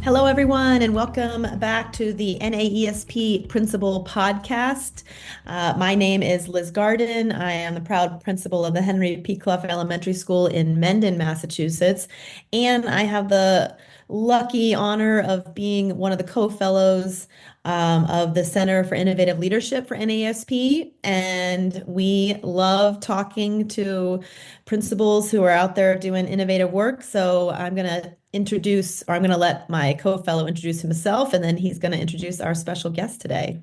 Hello, everyone, and welcome back to the NAESP Principal Podcast. My name is Liz Garden. I am the proud principal of the Henry P. Clough Elementary School in Mendon, Massachusetts, and I have the lucky honor of being one of the co-fellows of the Center for Innovative Leadership for NAESP. And we love talking to principals who are out there doing innovative work. So I'm going to let my co-fellow introduce himself, and then he's going to introduce our special guest today.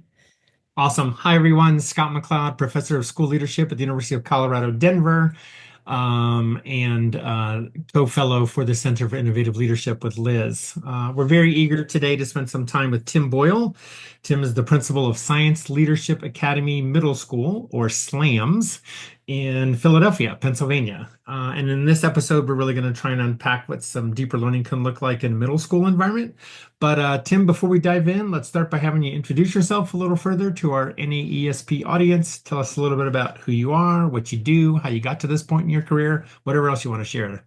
Awesome. Hi, everyone. Scott McLeod, professor of school leadership at the University of Colorado, Denver, and co-fellow for the Center for Innovative Leadership with Liz. We're very eager today to spend some time with Tim Boyle. Tim is the principal of Science Leadership Academy Middle School, or SLAMS, in Philadelphia, Pennsylvania. And in this episode, we're really going to try and unpack what some deeper learning can look like in a middle school environment. But Tim, before we dive in, let's start by having you introduce yourself a little further to our NAESP audience. Tell us a little bit about who you are, what you do, how you got to this point in your career, whatever else you want to share.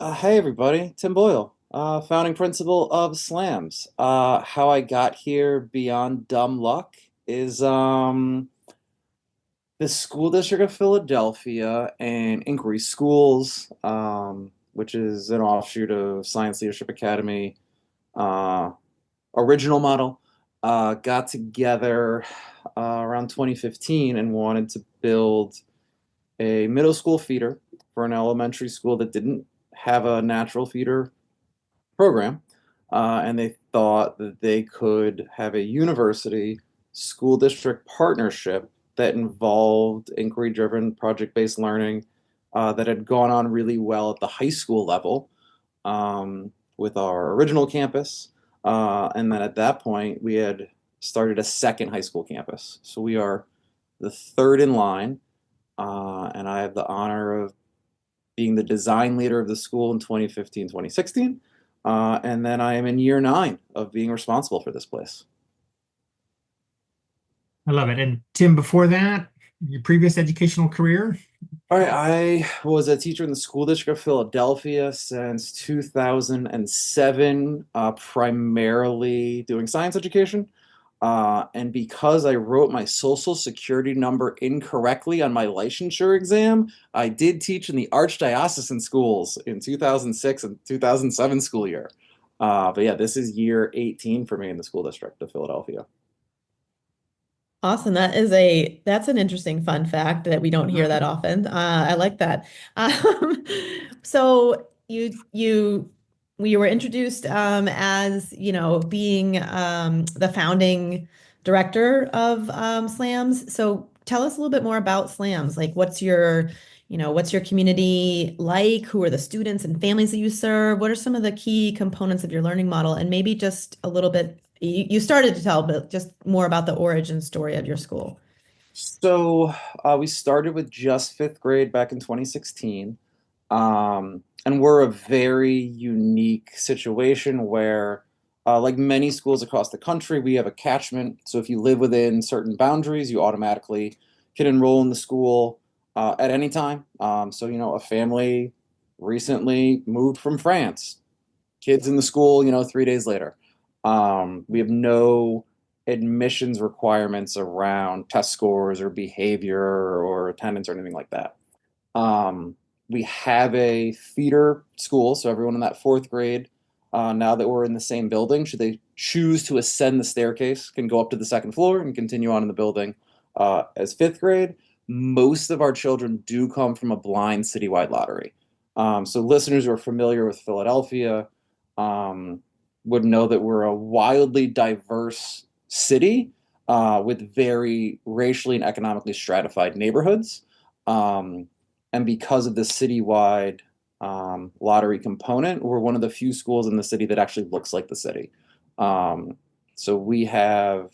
Hey everybody, Tim Boyle, founding principal of Slams. How I got here beyond dumb luck is the school district of Philadelphia and Inquiry Schools, which is an offshoot of Science Leadership Academy, uh, original model, got together around 2015 and wanted to build a middle school feeder for an elementary school that didn't have a natural feeder program. And they thought that they could have a university school district partnership that involved inquiry-driven project-based learning that had gone on really well at the high school level with our original campus. And then at that point, we had started a second high school campus. So we are the third in line, and I have the honor of being the design leader of the school in 2015, 2016. And then I am in year 9 of being responsible for this place. I love it. And Tim, before that, your previous educational career? All right, I was a teacher in the school district of Philadelphia since 2007, primarily doing science education. And because I wrote my social security number incorrectly on my licensure exam, I did teach in the archdiocesan schools in 2006 and 2007 school year. But yeah, this is year 18 for me in the school district of Philadelphia. Awesome. That's an interesting fun fact that we don't hear that Mhm. often. I like that. Um, so you were introduced as, being the founding director of SLAMS. So tell us a little bit more about SLAMS. Like what's your community like? Who are the students and families that you serve? What are some of the key components of your learning model? And maybe just a little bit you started to tell, but just more about the origin story of your school. So we started with just fifth grade back in 2016. And we're a very unique situation where, like many schools across the country, we have a catchment. So if you live within certain boundaries, you automatically can enroll in the school at any time. A family recently moved from France, kids in the school, 3 days later. We have no admissions requirements around test scores or behavior or attendance or anything like that. Um, we have a feeder school, so everyone in that fourth grade, now that we're in the same building, should they choose to ascend the staircase, can go up to the second floor and continue on in the building as fifth grade. Most of our children do come from a blind citywide lottery. So listeners who are familiar with Philadelphia um, would know that we're a wildly diverse city with very racially and economically stratified neighborhoods. Um, and because of the citywide lottery component, we're one of the few schools in the city that actually looks like the city. Um, so we have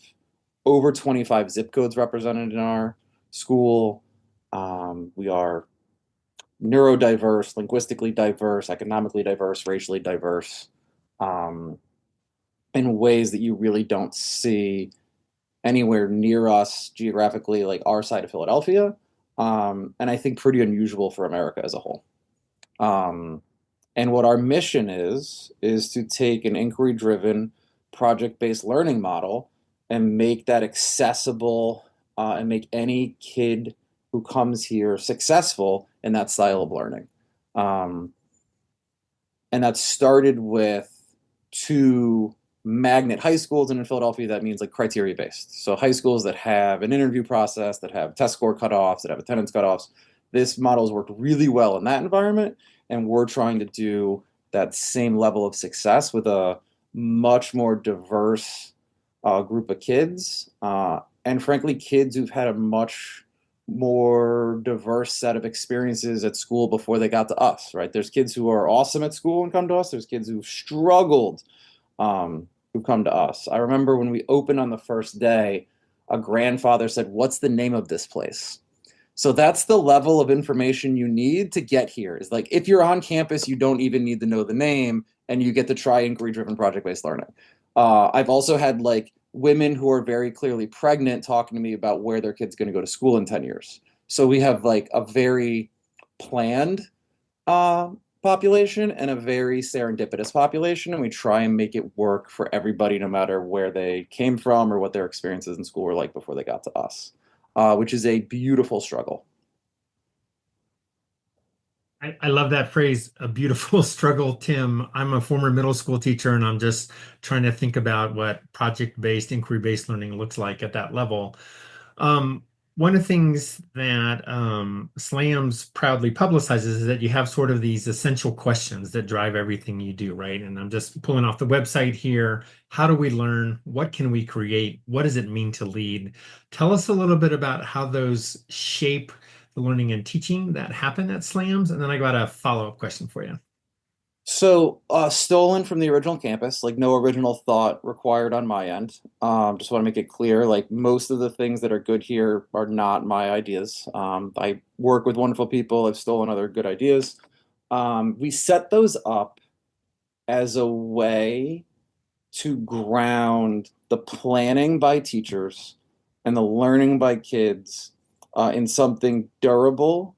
over 25 zip codes represented in our school. We are neurodiverse, linguistically diverse, economically diverse, racially diverse, um, in ways that you really don't see anywhere near us geographically, like our side of Philadelphia. And I think pretty unusual for America as a whole. Um, And what our mission is to take an inquiry-driven, project-based learning model and make that accessible and make any kid who comes here successful in that style of learning. And that started with two magnet high schools, and in Philadelphia, that means like criteria based. So high schools that have an interview process, that have test score cutoffs, that have attendance cutoffs. This model has worked really well in that environment, and we're trying to do that same level of success with a much more diverse group of kids, and frankly, kids who've had a much more diverse set of experiences at school before they got to us, right? There's kids who are awesome at school and come to us. There's kids who've struggled who come to us. I remember when we opened on the first day, a grandfather said, "What's the name of this place?" So that's the level of information you need to get here. Is like if you're on campus, you don't even need to know the name, and you get to try inquiry-driven project-based learning. I've also had like women who are very clearly pregnant talking to me about where their kid's going to go to school in 10 years. So we have like a very planned population and a very serendipitous population, and we try and make it work for everybody, no matter where they came from or what their experiences in school were like before they got to us, which is a beautiful struggle. I love that phrase, a beautiful struggle, Tim. I'm a former middle school teacher, and I'm just trying to think about what project-based, inquiry-based learning looks like at that level. One of the things that SLAMS proudly publicizes is that you have sort of these essential questions that drive everything you do, right? And I'm just pulling off the website here. How do we learn? What can we create? What does it mean to lead? Tell us a little bit about how those shape the learning and teaching that happen at SLAMS. And then I got a follow-up question for you. So, stolen from the original campus, like no original thought required on my end. Just want to make it clear, like most of the things that are good here are not my ideas. I work with wonderful people. I've stolen other good ideas. We set those up as a way to ground the planning by teachers and the learning by kids in something durable.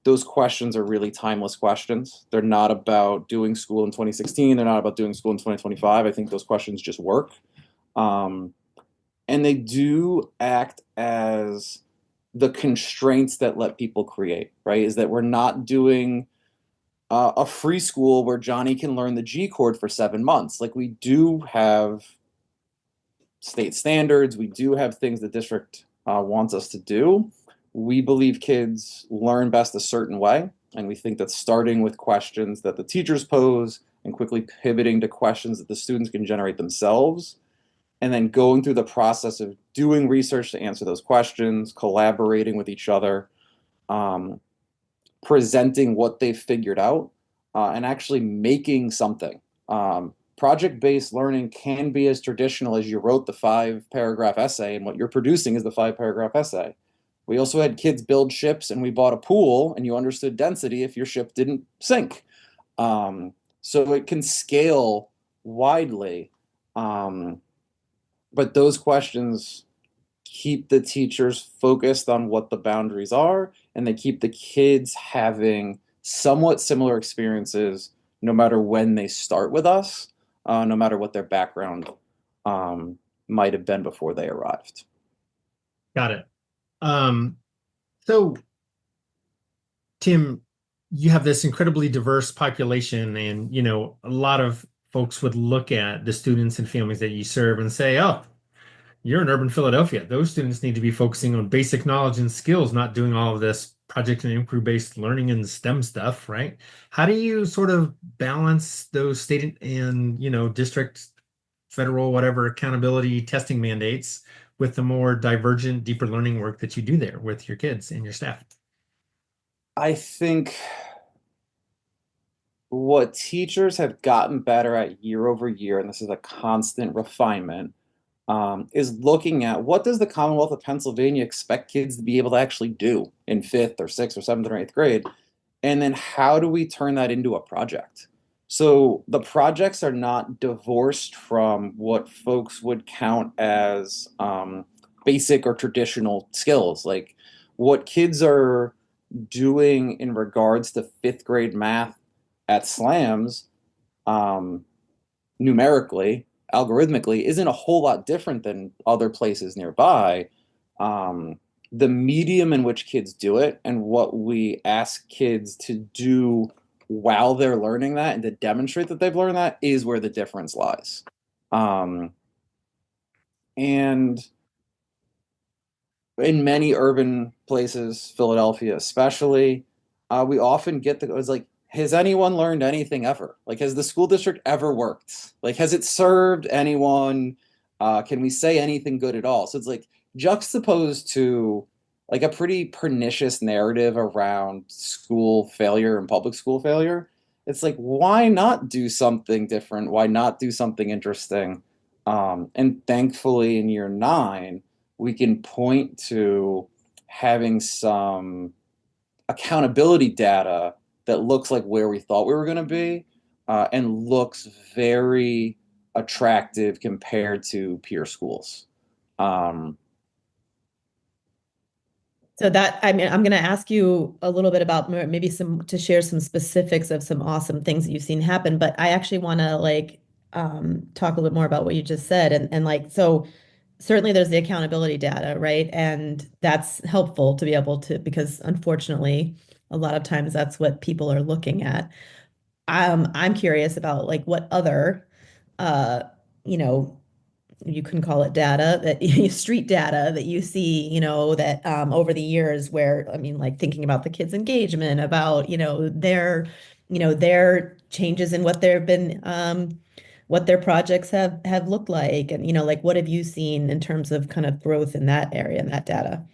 Those questions are really timeless questions. They're not about doing school in 2016. They're not about doing school in 2025. I think those questions just work. And they do act as the constraints that let people create, right? Is that we're not doing a free school where Johnny can learn the G chord for 7 months. Like we do have state standards. We do have things the district wants us to do. We believe kids learn best a certain way, and we think that starting with questions that the teachers pose and quickly pivoting to questions that the students can generate themselves, and then going through the process of doing research to answer those questions, collaborating with each other, presenting what they've figured out, and actually making something. Project-based learning can be as traditional as you wrote the 5-paragraph essay, and what you're producing is the 5-paragraph essay. We also had kids build ships, and we bought a pool, and you understood density if your ship didn't sink. So it can scale widely. But those questions keep the teachers focused on what the boundaries are, and they keep the kids having somewhat similar experiences no matter when they start with us, no matter what their background might have been before they arrived. Got it. So Tim, you have this incredibly diverse population, and a lot of folks would look at the students and families that you serve and say, "Oh, you're in urban Philadelphia. Those students need to be focusing on basic knowledge and skills, not doing all of this project and inquiry-based learning and STEM stuff," right? How do you sort of balance those state and district, federal, whatever accountability testing mandates with the more divergent, deeper learning work that you do there with your kids and your staff? I think what teachers have gotten better at year over year, and this is a constant refinement, is looking at what does the Commonwealth of Pennsylvania expect kids to be able to actually do in 5th or 6th or 7th or 8th grade, and then how do we turn that into a project? So the projects are not divorced from what folks would count as basic or traditional skills. Like what kids are doing in regards to 5th grade math at slams, um, numerically, algorithmically, isn't a whole lot different than other places nearby. Um, the medium in which kids do it and what we ask kids to do while they're learning that and to demonstrate that they've learned that is where the difference lies. Um, and in many urban places, Philadelphia especially, we often get it's like, has anyone learned anything ever? Like, has the school district ever worked? Like, has it served anyone? Can we say anything good at all? So it's like juxtaposed to like a pretty pernicious narrative around school failure and public school failure. It's like, why not do something different? Why not do something interesting? And thankfully, in year nine, we can point to having some accountability data that looks like where we thought we were going to be, and looks very attractive compared to peer schools. Um, So that, I mean, I'm going to ask you a little bit about maybe some to share some specifics of some awesome things that you've seen happen, but I actually want to like talk a little bit more about what you just said and like so certainly there's the accountability data, right? And that's helpful to be able to because unfortunately a lot of times that's what people are looking at. I'm curious about like what other uh you know you can call it data that street data that you see, that over the years where, I mean, like thinking about the kids' engagement, about, their changes in what they've been, what their projects have looked like. And, like what have you seen in terms of kind of growth in that area and that data?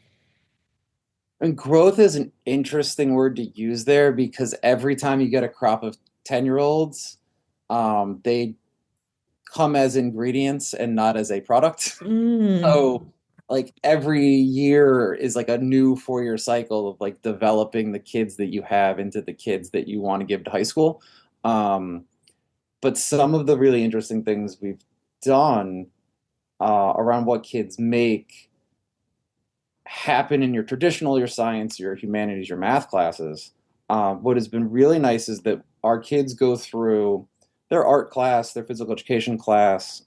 and growth is an interesting word to use there because every time you get a crop of 10-year-olds, they come as ingredients and not as a product. Mm. So like every year is like a new 4-year cycle of like developing the kids that you have into the kids that you want to give to high school. Um, but some of the really interesting things we've done around what kids make happen in your traditional, your science, your humanities, your math classes. What has been really nice is that our kids go through their art class, their physical education class.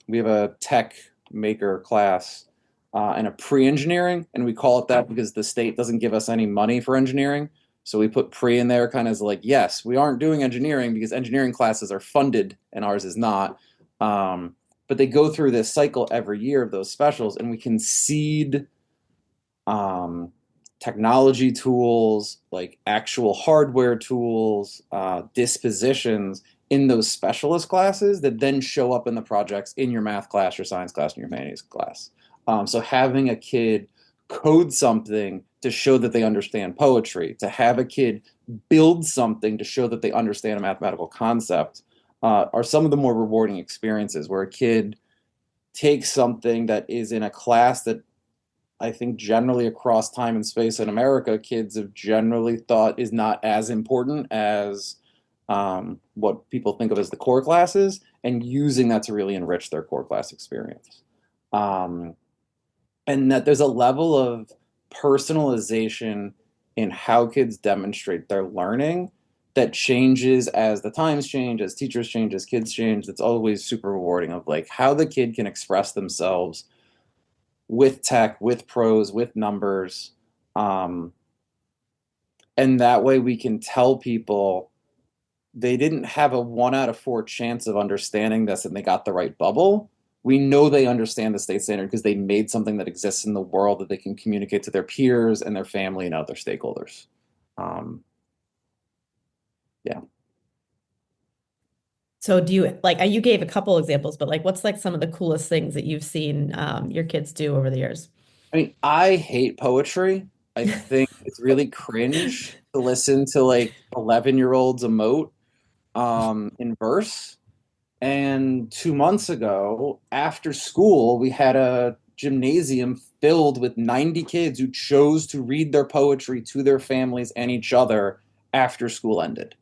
We have a tech maker class and a pre-engineering, and we call it that because the state doesn't give us any money for engineering. So we put pre in there kind of as like, yes, we aren't doing engineering because engineering classes are funded and ours is not. But they go through this cycle every year of those specials, and we can seed um, technology tools, like actual hardware tools, dispositions in those specialist classes that then show up in the projects in your math class, your science class, and your humanities class. So having a kid code something to show that they understand poetry, to have a kid build something to show that they understand a mathematical concept, are some of the more rewarding experiences where a kid takes something that is in a class that I think generally across time and space in America, kids have generally thought is not as important as what people think of as the core classes, and using that to really enrich their core class experience. Um, and that there's a level of personalization in how kids demonstrate their learning that changes as the times change, as teachers change, as kids change. That's always super rewarding of like how the kid can express themselves with tech, with prose, with numbers. Um, and that way we can tell people they didn't have a 1 out of 4 chance of understanding this and they got the right bubble. We know they understand the state standard because they made something that exists in the world that they can communicate to their peers and their family and other stakeholders. Um, yeah. So do you like you gave a couple examples, but like what's like some of the coolest things that you've seen your kids do over the years? I mean, I hate poetry. I think it's really cringe to listen to like 11-year-olds emote in verse. And 2 months ago, after school, we had a gymnasium filled with 90 kids who chose to read their poetry to their families and each other after school ended.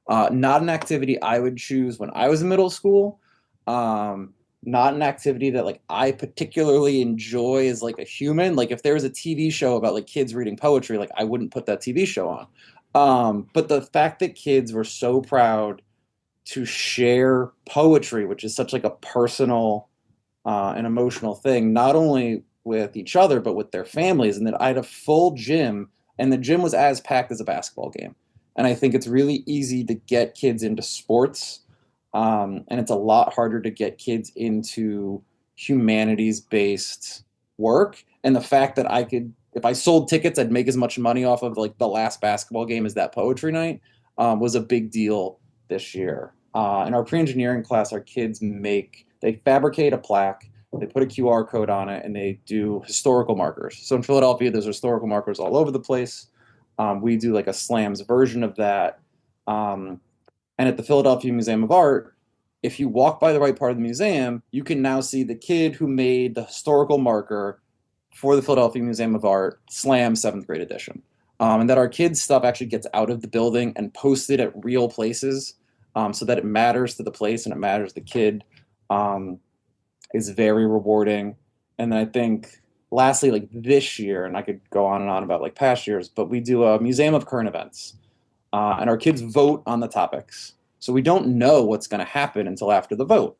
Not an activity I would choose when I was in middle school. Um, Not an activity that like I particularly enjoy as like a human. Like if there was a TV show about like kids reading poetry, like I wouldn't put that TV show on. But the fact that kids were so proud to share poetry, which is such like a personal and emotional thing, not only with each other, but with their families. And that I had a full gym, and the gym was as packed as a basketball game. And I think it's really easy to get kids into sports, and it's a lot harder to get kids into humanities-based work. And the fact that I could, if I sold tickets, I'd make as much money off of like the last basketball game as that poetry night, was a big deal this year. In our pre-engineering class, our kids they fabricate a plaque, they put a QR code on it, and they do historical markers. So in Philadelphia, there's historical markers all over the place. We do like a slams version of that. And at the Philadelphia Museum of Art, if you walk by the right part of the museum, you can now see the kid who made the historical marker for the Philadelphia Museum of Art Slam 7th grade edition. And that our kids' stuff actually gets out of the building and posted at real places, so that it matters to the place and it matters to the kid, is very rewarding. And then I think lastly, like this year, and I could go on and on about like past years, but we do a museum of current events, and our kids vote on the topics. So we don't know what's going to happen until after the vote.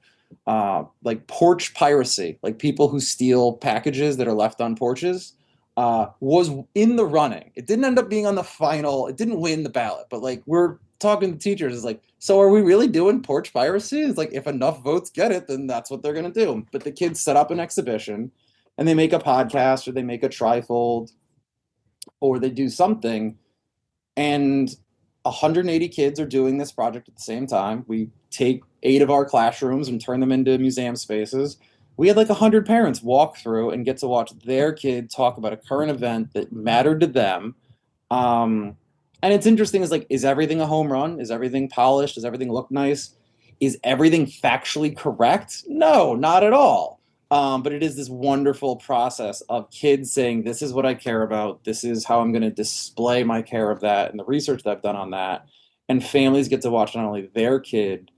Like porch piracy, like people who steal packages that are left on porches, was in the running. It didn't end up being on the final. It didn't win the ballot, but like we're talking to teachers, is like, so are we really doing porch piracy? It's like if enough votes get it, then that's what they're going to do. But the kids set up an exhibition, and they make a podcast, or they make a trifold, or they do something, and 180 kids are doing this project at the same time. We take 8 of our classrooms and turn them into museum spaces. We had like 100 parents walk through and get to watch their kid talk about a current event that mattered to them. And it's interesting, is like, is everything a home run? Is everything polished? Does everything look nice? Is everything factually correct? No, not at all. But it is this wonderful process of kids saying, this is what I care about. This is how I'm going to display my care of that and the research that I've done on that. And families get to watch not only their kid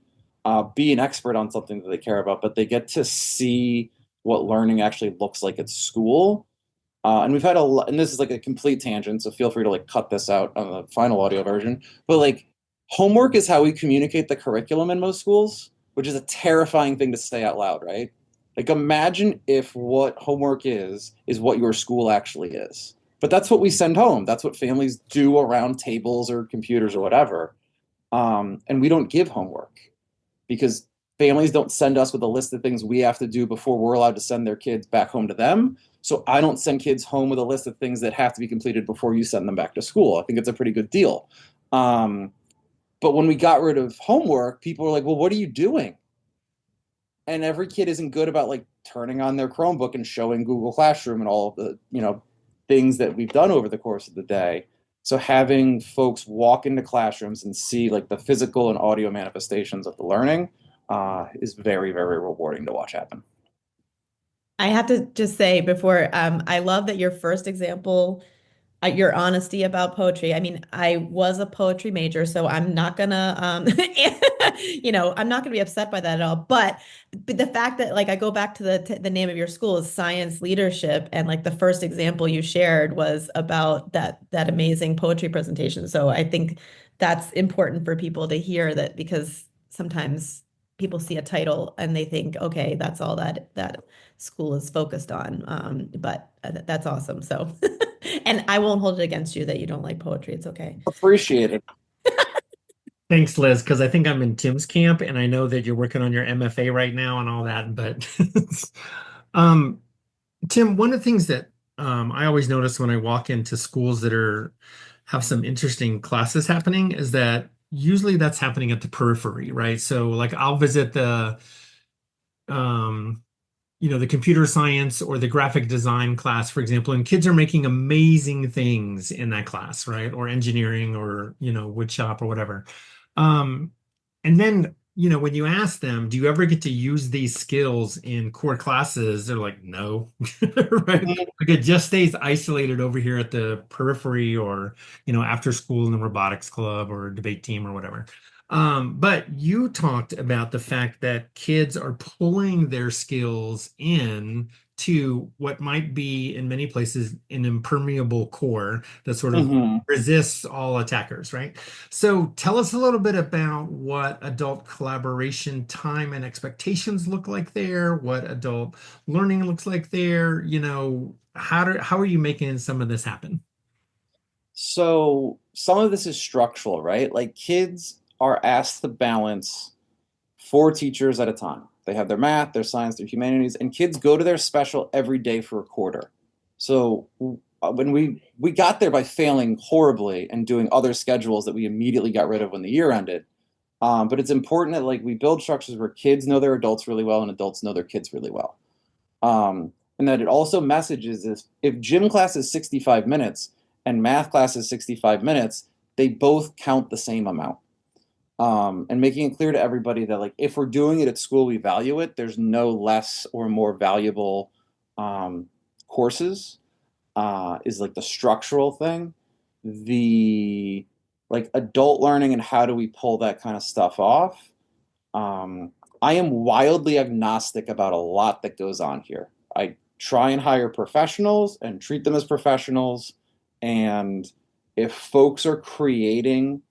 be an expert on something that they care about, but they get to see what learning actually looks like at school. And we've had a lot, and this is like a complete tangent, so feel free to like cut this out on the final audio version. But like, homework is how we communicate the curriculum in most schools, which is a terrifying thing to say out loud, right? Like, imagine if what homework is what your school actually is. But that's what we send home. That's what families do around tables or computers or whatever. And we don't give homework because families don't send us with a list of things we have to do before we're allowed to send their kids back home to them. So I don't send kids home with a list of things that have to be completed before you send them back to school. I think it's a pretty good deal. But when we got rid of homework, people were like, well, what are you doing? And every kid isn't good about like turning on their Chromebook and showing Google Classroom and all of the, things that we've done over the course of the day. So having folks walk into classrooms and see like the physical and audio manifestations of the learning is very, very rewarding to watch happen. I have to just say before, I love that your first example, your honesty about poetry. I mean, I was a poetry major, so I'm not gonna, I'm not gonna be upset by that at all. But the fact that, like, I go back to the name of your school is Science Leadership, and like the first example you shared was about that amazing poetry presentation. So I think that's important for people to hear that, because sometimes people see a title and they think, okay, that's all that school is focused on. But that's awesome. So, and I won't hold it against you that you don't like poetry. It's okay. Appreciate it. Thanks, Liz, because I think I'm in Tim's camp, and I know that you're working on your MFA right now and all that. But um, Tim, one of the things that I always notice when I walk into schools that have some interesting classes happening is that usually that's happening at the periphery, right? So like I'll visit um, the computer science or the graphic design class, for example, and kids are making amazing things in that class, right? Or engineering or, wood shop or whatever. Um, and then, when you ask them, do you ever get to use these skills in core classes? They're like, no, right? Like it just stays isolated over here at the periphery or, after school in the robotics club or debate team or whatever. But you talked about the fact that kids are pulling their skills in to what might be in many places an impermeable core that sort of Hmm. resists all attackers, right? So tell us a little bit about what adult collaboration time and expectations look like there, what adult learning looks like there, how are you making some of this happen? So some of this is structural, right? Like kids are asked to balance four teachers at a time. They have their math, their science, their humanities, and kids go to their special every day for a quarter. So when we got there by failing horribly and doing other schedules that we immediately got rid of when the year ended. But it's important that like we build structures where kids know their adults really well and adults know their kids really well. And that it also messages is if gym class is 65 minutes and math class is 65 minutes, they both count the same amount. And making it clear to everybody that like if we're doing it at school, we value it. There's no less or more valuable courses is like the structural thing. The like adult learning and how do we pull that kind of stuff off. Um, I am wildly agnostic about a lot that goes on here. I try and hire professionals and treat them as professionals. And if folks are creating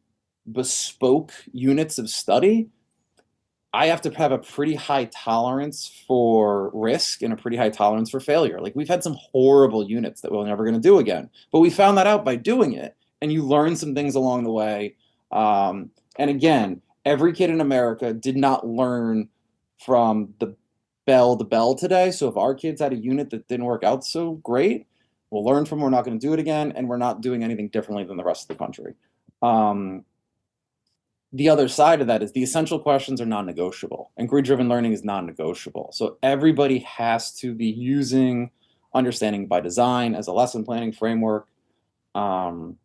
bespoke units of study, I have to have a pretty high tolerance for risk and a pretty high tolerance for failure. Like we've had some horrible units that we're never going to do again, but we found that out by doing it, and you learn some things along the way. And again, every kid in America did not learn from the bell to bell today. So if our kids had a unit that didn't work out so great, we'll learn from. We're not going to do it again, and we're not doing anything differently than the rest of the country. Um, the other side of that is the essential questions are non-negotiable. Inquiry-driven learning is non-negotiable. So everybody has to be using understanding by design as a lesson planning framework. Um,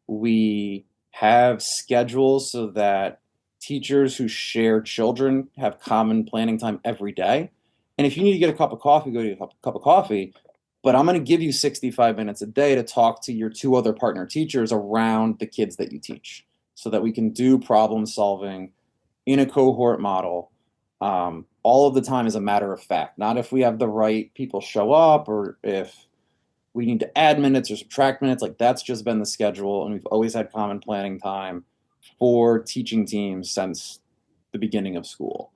we have schedules so that teachers who share children have common planning time every day. And if you need to get a cup of coffee, go to a cup of coffee. But I'm going to give you 65 minutes a day to talk to your two other partner teachers around the kids that you teach so that we can do problem solving in a cohort model all of the time as a matter of fact, not if we have the right people show up or if we need to add minutes or subtract minutes. Like that's just been the schedule. And we've always had common planning time for teaching teams since the beginning of school.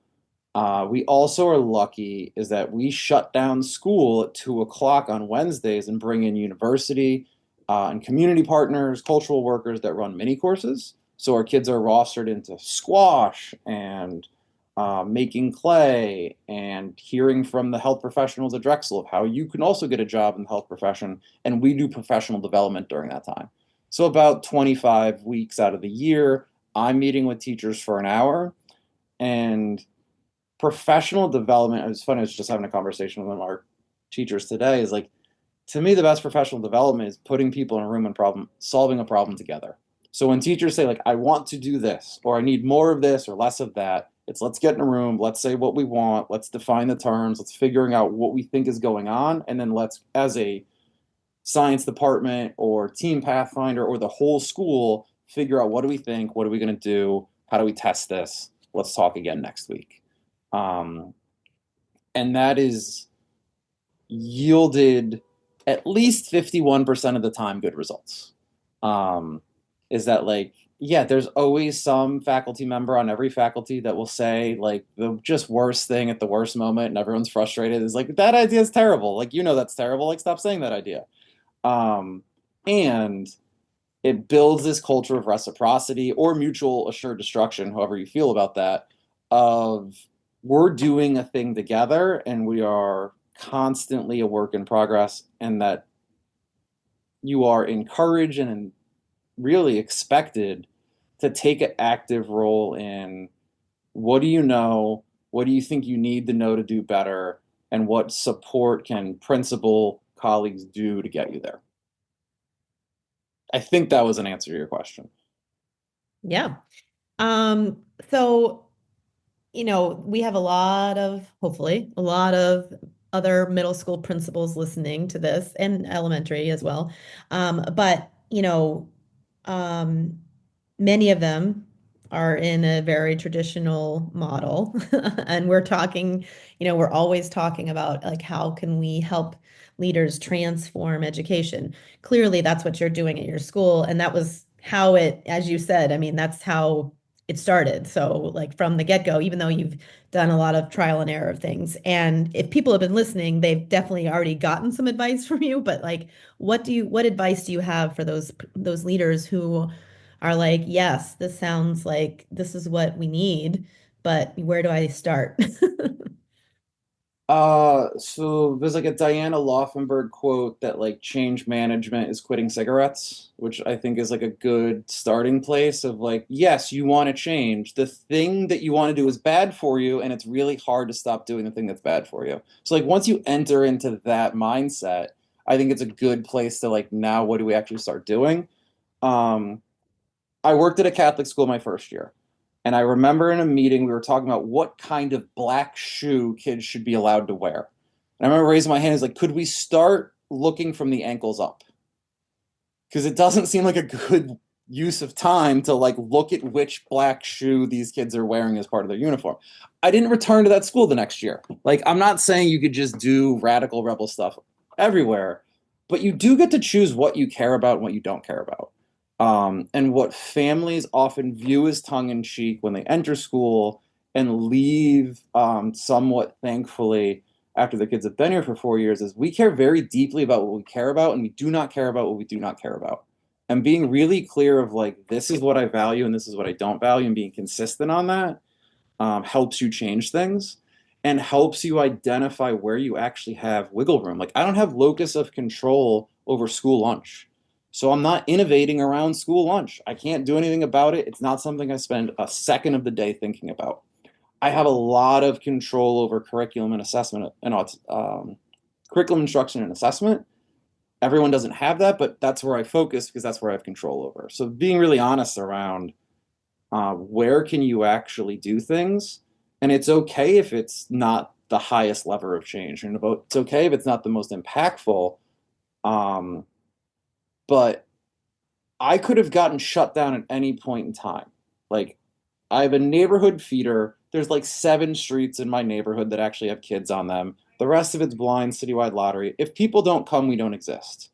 We also are lucky is that we shut down school at 2 o'clock on Wednesdays and bring in university and community partners, cultural workers that run mini courses. So our kids are rostered into squash and making clay and hearing from the health professionals at Drexel of how you can also get a job in the health profession. And we do professional development during that time. So about 25 weeks out of the year, I'm meeting with teachers for an hour. And professional development, it was funny, I was just having a conversation with one of our teachers today, is like, to me, the best professional development is putting people in a room and solving a problem together. So when teachers say like, I want to do this, or I need more of this or less of that, it's let's get in a room, let's say what we want, let's define the terms, let's figuring out what we think is going on, and then let's, as a science department or team pathfinder or the whole school, figure out what do we think, what are we going to do, how do we test this, let's talk again next week. And that is yielded at least 51% of the time good results. Is that like, yeah, there's always some faculty member on every faculty that will say like the just worst thing at the worst moment and everyone's frustrated is like, that idea is terrible. Like, that's terrible. Like, stop saying that idea. And it builds this culture of reciprocity or mutual assured destruction, however you feel about that, of we're doing a thing together and we are constantly a work in progress, and that you are encouraged and really expected to take an active role in what do you know, what do you think you need to know to do better, and what support can principal colleagues do to get you there. I think that was an answer to your question. Yeah. So, we have hopefully, a lot of other middle school principals listening to this and elementary as well. But, um, many of them are in a very traditional model. And we're talking, we're always talking about like how can we help leaders transform education. Clearly, that's what you're doing at your school. And that was how it, as you said, I mean, that's how it started. So, like from the get-go, even though you've done a lot of trial and error of things. And if people have been listening, they've definitely already gotten some advice from you. But like, what advice do you have for those leaders who are like, yes, this sounds like this is what we need, but where do I start? So there's like a Diana Laufenberg quote that like change management is quitting cigarettes, which I think is like a good starting place of like, yes, you want to change. The thing that you want to do is bad for you, and it's really hard to stop doing the thing that's bad for you. So like once you enter into that mindset, I think it's a good place to like, now what do we actually start doing? Um, I worked at a Catholic school my first year. And I remember in a meeting, we were talking about what kind of black shoe kids should be allowed to wear. And I remember raising my hand, is like, could we start looking from the ankles up? Because it doesn't seem like a good use of time to like look at which black shoe these kids are wearing as part of their uniform. I didn't return to that school the next year. Like, I'm not saying you could just do radical rebel stuff everywhere, but you do get to choose what you care about and what you don't care about. And what families often view as tongue-in-cheek when they enter school and leave somewhat thankfully after the kids have been here for 4 years is we care very deeply about what we care about, and we do not care about what we do not care about. And being really clear of like, this is what I value and this is what I don't value, and being consistent on that helps you change things and helps you identify where you actually have wiggle room. Like, I don't have locus of control over school lunch. So I'm not innovating around school lunch. I can't do anything about it. It's not something I spend a second of the day thinking about. I have a lot of control over curriculum and assessment and curriculum instruction and assessment. Everyone doesn't have that, but that's where I focus because that's where I have control over. So being really honest around where can you actually do things, and it's okay if it's not the highest lever of change, and it's okay if it's not the most impactful. Um, but I could have gotten shut down at any point in time. Like, I have a neighborhood feeder. There's like 7 streets in my neighborhood that actually have kids on them. The rest of it's blind citywide lottery. If people don't come, we don't exist.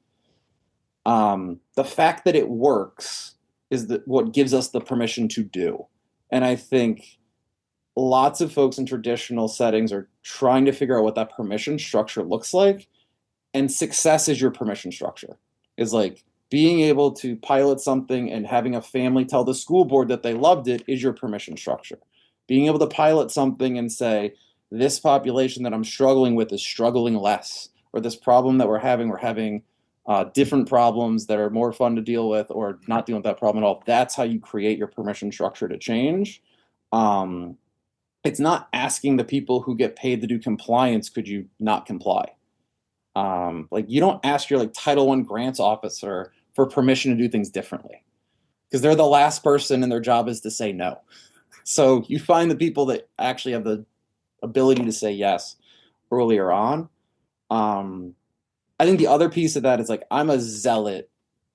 The fact that it works is what gives us the permission to do. And I think lots of folks in traditional settings are trying to figure out what that permission structure looks like. And success is your permission structure. Is like being able to pilot something and having a family tell the school board that they loved it is your permission structure. Being able to pilot something and say, this population that I'm struggling with is struggling less, or this problem that we're having different problems that are more fun to deal with, or not dealing with that problem at all. That's how you create your permission structure to change. It's not asking the people who get paid to do compliance, could you not comply? Like, you don't ask your like Title I grants officer for permission to do things differently because they're the last person and their job is to say no. So you find the people that actually have the ability to say yes earlier on. I think the other piece of that is like, I'm a zealot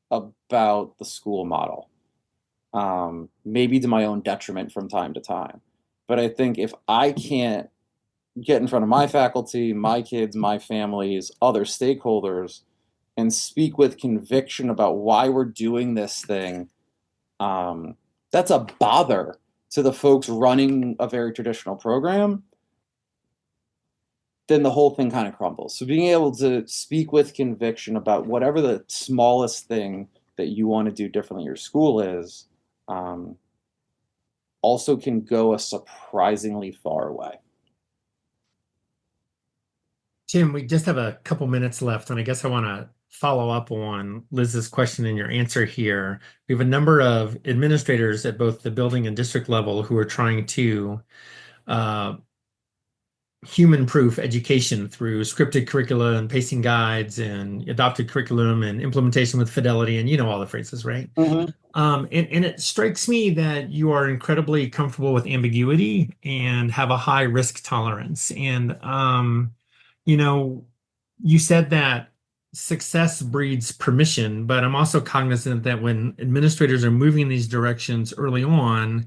about the school model, maybe to my own detriment from time to time. But I think if I can't get in front of my faculty, my kids, my families, other stakeholders, and speak with conviction about why we're doing this thing, that's a bother to the folks running a very traditional program, then the whole thing kind of crumbles. So being able to speak with conviction about whatever the smallest thing that you want to do differently in your school is, also can go a surprisingly far way. Tim, we just have a couple minutes left, and I guess I want to follow up on Liz's question and your answer here. We have a number of administrators at both the building and district level who are trying to human-proof education through scripted curricula and pacing guides and adopted curriculum and implementation with fidelity, and you know all the phrases, right? Mm-hmm. And it strikes me that you are incredibly comfortable with ambiguity and have a high risk tolerance. And you know, you said that success breeds permission, but I'm also cognizant that when administrators are moving in these directions early on,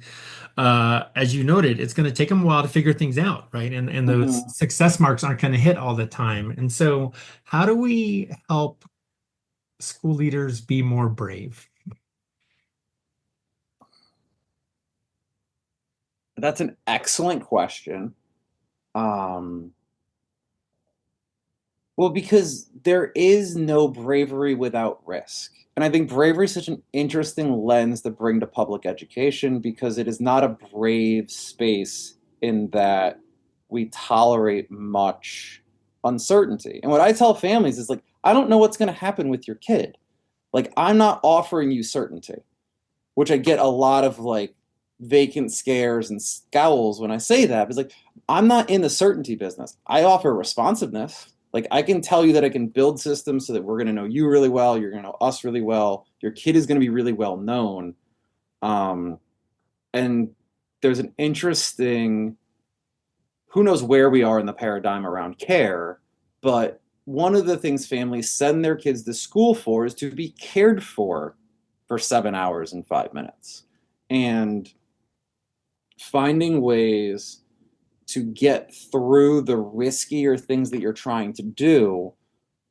as you noted, it's going to take them a while to figure things out, right? And those Mhm. success marks aren't going to hit all the time. And so, how do we help school leaders be more brave? That's an excellent question. Um, well, because there is no bravery without risk. And I think bravery is such an interesting lens to bring to public education because it is not a brave space in that we tolerate much uncertainty. And what I tell families is like, I don't know what's going to happen with your kid. Like, I'm not offering you certainty, which I get a lot of like vacant scares and scowls when I say that. It's like, I'm not in the certainty business. I offer responsiveness. Like, I can tell you that I can build systems so that we're going to know you really well. You're going to know us really well. Your kid is going to be really well known. Um, and there's an interesting, who knows where we are in the paradigm around care, but one of the things families send their kids to school for is to be cared for 7 hours and 5 minutes. And finding ways to get through the riskier things that you're trying to do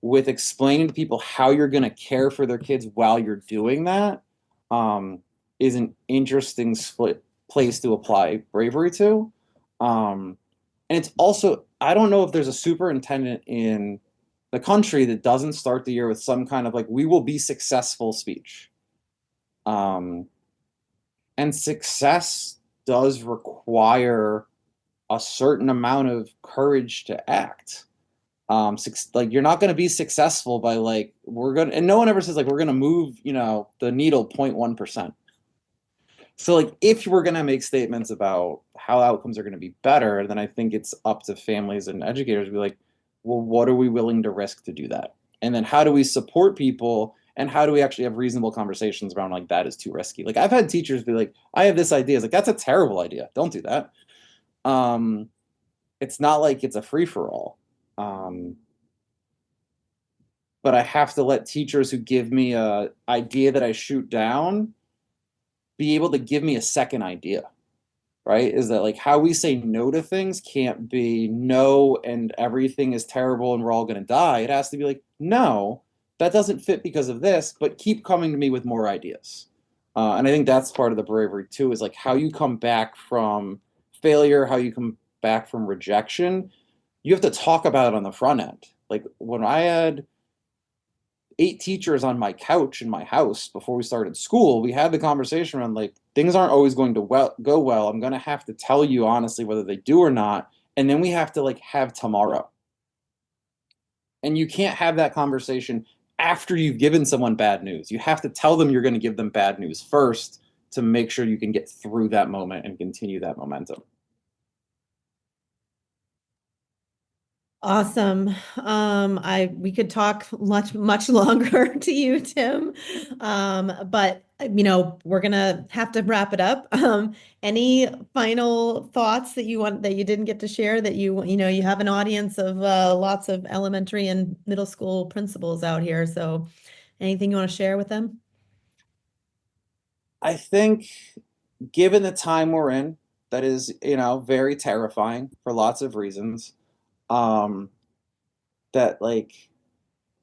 with explaining to people how you're going to care for their kids while you're doing that um, is an interesting split place to apply bravery to. And it's also, I don't know if there's a superintendent in the country that doesn't start the year with some kind of like, we will be successful speech. Um, and success does require a certain amount of courage to act. Like you're not going to be successful by like we're gonna, and no one ever says like we're gonna move, the needle 0.1%. So like if we're gonna make statements about how outcomes are going to be better, then I think it's up to families and educators to be like, well, what are we willing to risk to do that? And then how do we support people? And how do we actually have reasonable conversations around like that is too risky? Like I've had teachers be like, I have this idea. It's like that's a terrible idea. Don't do that. Um, it's not like it's a free for all. Um, but I have to let teachers who give me a idea that I shoot down be able to give me a second idea, right? Is that like how we say no to things can't be no and everything is terrible and we're all going to die. It has to be like, no, that doesn't fit because of this, but keep coming to me with more ideas. And I think that's part of the bravery too, is like how you come back from failure, how you come back from rejection. You have to talk about it on the front end. Like when I had 8 teachers on my couch in my house before we started school, we had the conversation around like things aren't always going to go well. I'm going to have to tell you honestly whether they do or not, and then we have to like have tomorrow. And you can't have that conversation after you've given someone bad news. You have to tell them you're going to give them bad news first to make sure you can get through that moment and continue that momentum. Awesome. We could talk much longer to you, Tim. But we're gonna have to wrap it up. Any final thoughts that you didn't get to share that you have an audience of lots of elementary and middle school principals out here. So anything you want to share with them? I think given the time we're in, that is, very terrifying for lots of reasons. Um, that like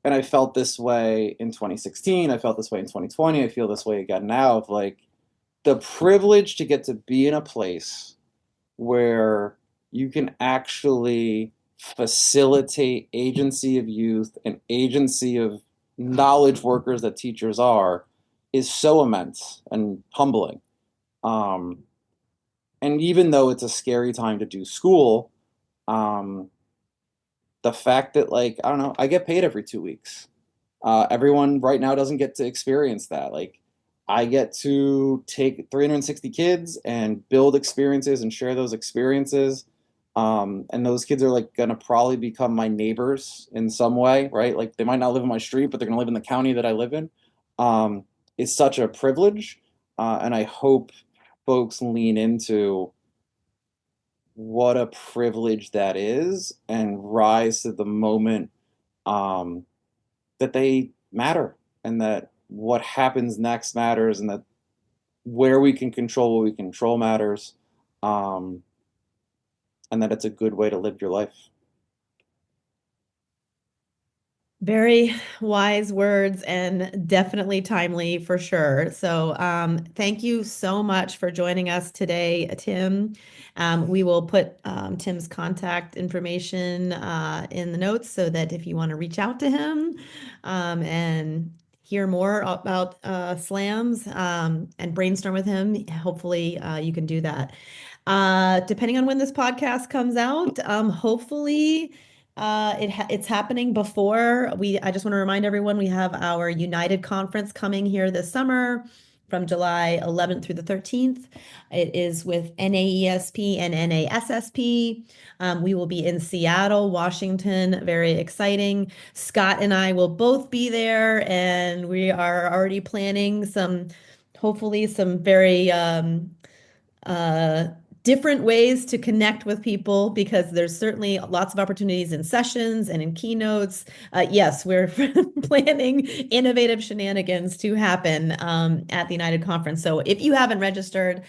and I felt this way in 2016, I felt this way in 2020, I feel this way again now of like the privilege to get to be in a place where you can actually facilitate agency of youth and agency of knowledge workers that teachers are is so immense and humbling. Um, and even though it's a scary time to do school, um, the fact that like I don't know, I get paid every 2 weeks. Everyone right now doesn't get to experience that. Like, I get to take 360 kids and build experiences and share those experiences. And those kids are like gonna probably become my neighbors in some way, right? Like they might not live in my street, but they're gonna live in the county that I live in. Um, it's such a privilege, and I hope folks lean into what a privilege that is and rise to the moment um, that they matter, and that what happens next matters, and that where we can control what we control matters, and that it's a good way to live your life. Very wise words and definitely timely for sure. So, thank you so much for joining us today, Tim. We will put Tim's contact information in the notes so that if you want to reach out to him and hear more about slams and brainstorm with him, hopefully you can do that. Depending on when this podcast comes out, hopefully. It's happening before I just want to remind everyone we have our United Conference coming here this summer from July 11th through the 13th. It is with NAESP and NASSP. We will be in Seattle, Washington. Very exciting. Scott and I will both be there, and we are already planning hopefully some very uh, different ways to connect with people, because there's certainly lots of opportunities in sessions and in keynotes. Yes, we're planning innovative shenanigans to happen at the United Conference. So if you haven't registered,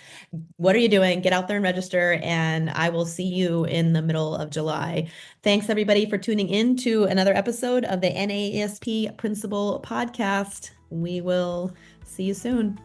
what are you doing? Get out there and register, and I will see you in the middle of July. Thanks, everybody, for tuning in to another episode of the NAESP Principal Podcast. We will see you soon.